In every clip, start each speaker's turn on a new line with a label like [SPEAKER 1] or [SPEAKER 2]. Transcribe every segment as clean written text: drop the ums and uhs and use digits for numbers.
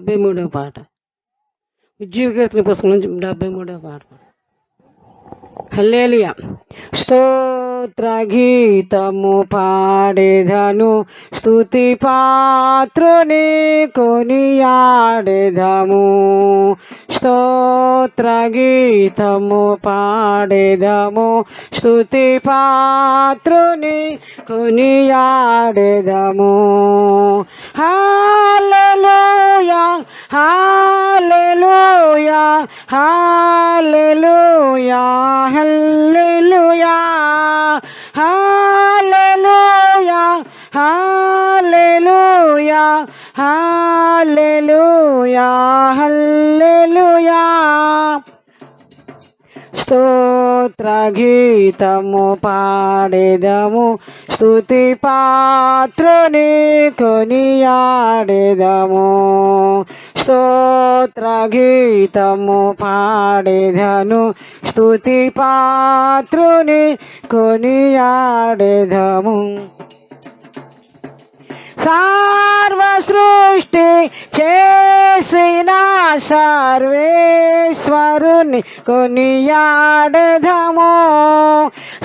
[SPEAKER 1] 73వ పాట. ఉజ్జీవ కీర్తన పుస్తకం నుంచి 73వ పాట. హల్లెలూయా. స్తోత్ర గీతము పాడేదను, స్తుతి పాత్రుని కొనియాడేదము. స్తోత్ర గీతము పాడేదము, స్తుతి పాత్రుని కొనియాడేదము. హల్లెలూయా హల్లెలూయా హల్లెలూయా హల్లెలూయా హల్లెలూయా హల్లెలూయా హల్లెలూయా హల్లెలూయా. స్తోత్ర గీతము పాడేదము, స్తుతి పాత్రుని కొనియాడేదము. స్తోత్ర గీతము పాడేదను, స్తుతి పాత్రుని కొనియాడేదము. సర్వ సృష్టి చేసిన సర్వేశ్వరుని కొనియాడేదము.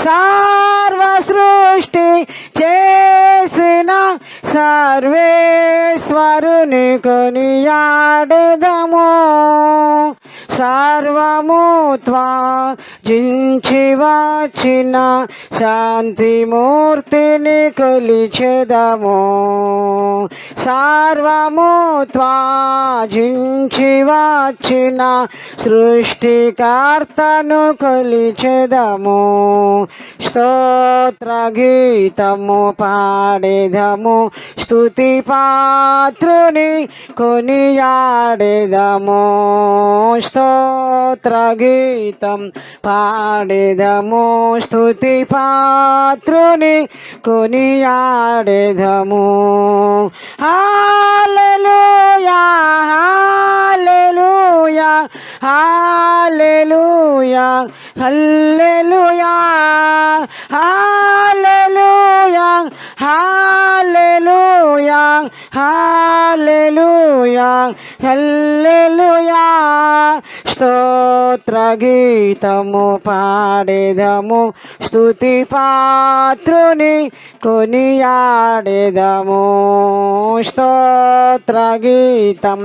[SPEAKER 1] సర్వ సృష్టి చేసిన సర్వేశ్వరుని కొనియాడేదము. సర్వము త్వజించి వచ్చిన శాంతిమూర్తిని కొలిచెదము. సర్వము త్వజించి వచ్చిన సృష్టికర్తను కొలిచెదము. స్తోత్ర గీతము పాడేదము, స్తుతి పాత్రుని కొనియాడేదము. స్తోత్ర గీతం పాడేదము, స్తుతి పాత్రుని కొనియాడేదము. హల్లెలూయా హల్లెలూయా హల్లెలూయా హల్లెలూయా హల్లెలూయా హల్లెలూయా హల్లెలూయా హల్లెలూయా. స్తోత్ర గీతము పాడేదము, స్తుతి పాత్రుని కొనియాడేదము. స్తోత్ర గీతం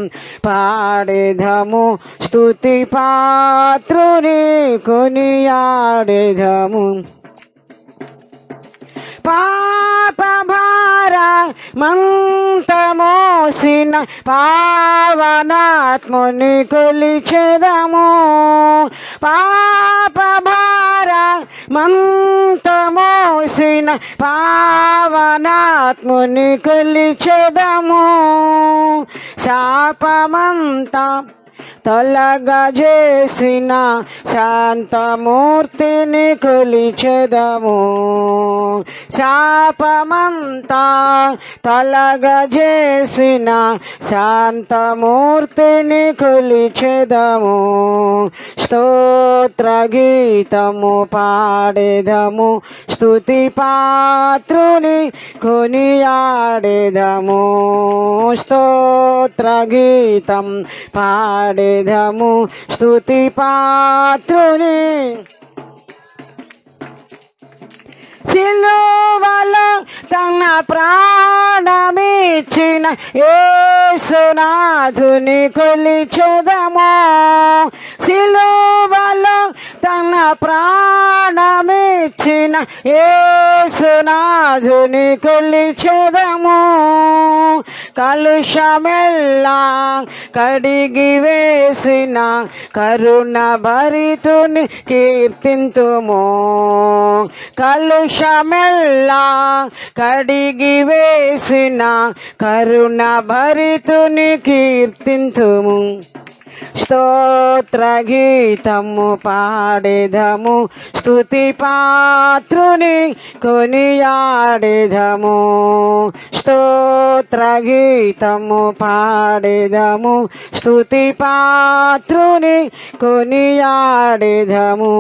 [SPEAKER 1] పాడేదము, స్తుతి పాత్రుని కొనియాడేదము. పాప భార మంత మోసిన పావనాత్ముని కొలిచెదము. పాప భార మంత మోసిన పావనాత్ముని కొలిచెదము. శాపమంతా తొలగజేసిన శాంతమూర్తిని కొలిచెదము. శాపమంతా తొలగజేసిన శాంతమూర్తిని కొలిచెదము. స్తోత్ర గీతము పాడేదము, స్తుతి పాత్రుని కొనియాడేదము. స్తోత్ర గీతం పాడేదము, స్తుతి పాత్రుని. సిలువలో తన ప్రాణమిచ్చిన యేసునాథుని కొలిచెదము. సిలువలో తన ప్రాణమిచ్చిన యేసునాథుని కొలిచెదము. కలుషమెల్లా కడిగి వేసిన కరుణ భరితుని కీర్తింతుము. కలుషమెల్లా కడిగి వేసిన కరుణ భరితుని కీర్తింతుము. స్తోత్ర గీతము పాడేదము, స్తుతి పాత్రుని కొనియాడేదము. స్తోత్ర గీతము పాడేదము, స్తుతి పాత్రుని కొనియాడేదము.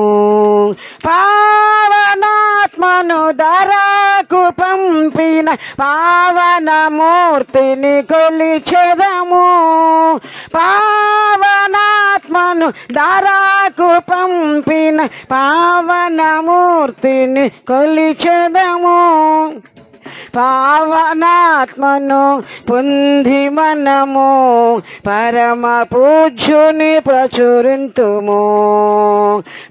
[SPEAKER 1] పావనాత్మను ధరకు పంపిన పావనమూర్తిని కొలిచెదము. పావనాత్మను ధరకు పంపిన పావనమూర్తిని కొలిచెదము. పావనాత్మను పొంది మనము పరమ పూజ్యుని ప్రచురింతుము.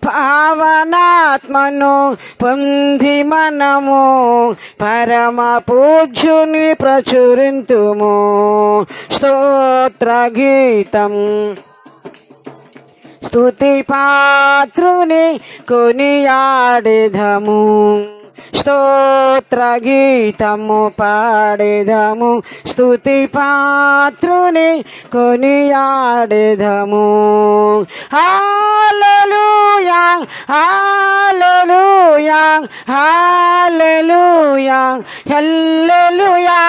[SPEAKER 1] పావనాత్మను పొంది మనము పరమ పూజ్యుని ప్రచురింతుము. స్తోత్ర గీతం స్తుతి పాత్రుని కొనియాడెదము. స్తోత్ర గీతము పాడేదము, స్తుతి పాత్రుని కొనియాడెదము. హల్లెలూయా హల్లెలూయా హల్లెలూయా హల్లెలూయా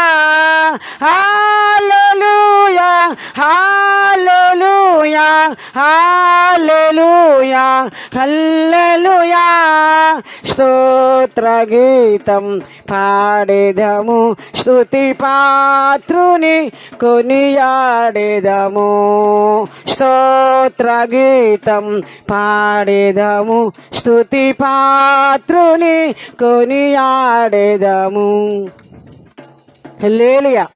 [SPEAKER 1] హల్లెలూయా హల్లెలూయా హల్లెలూయా హల్లెలూయా. స్తోత్ర గీతం పాడేదము, స్తుతి పాత్రుని కొనియాడేదము. స్తోత్ర గీతం పాడేదము, స్తుతి పాత్రుని కొనియాడేదము. హల్లెలూయా.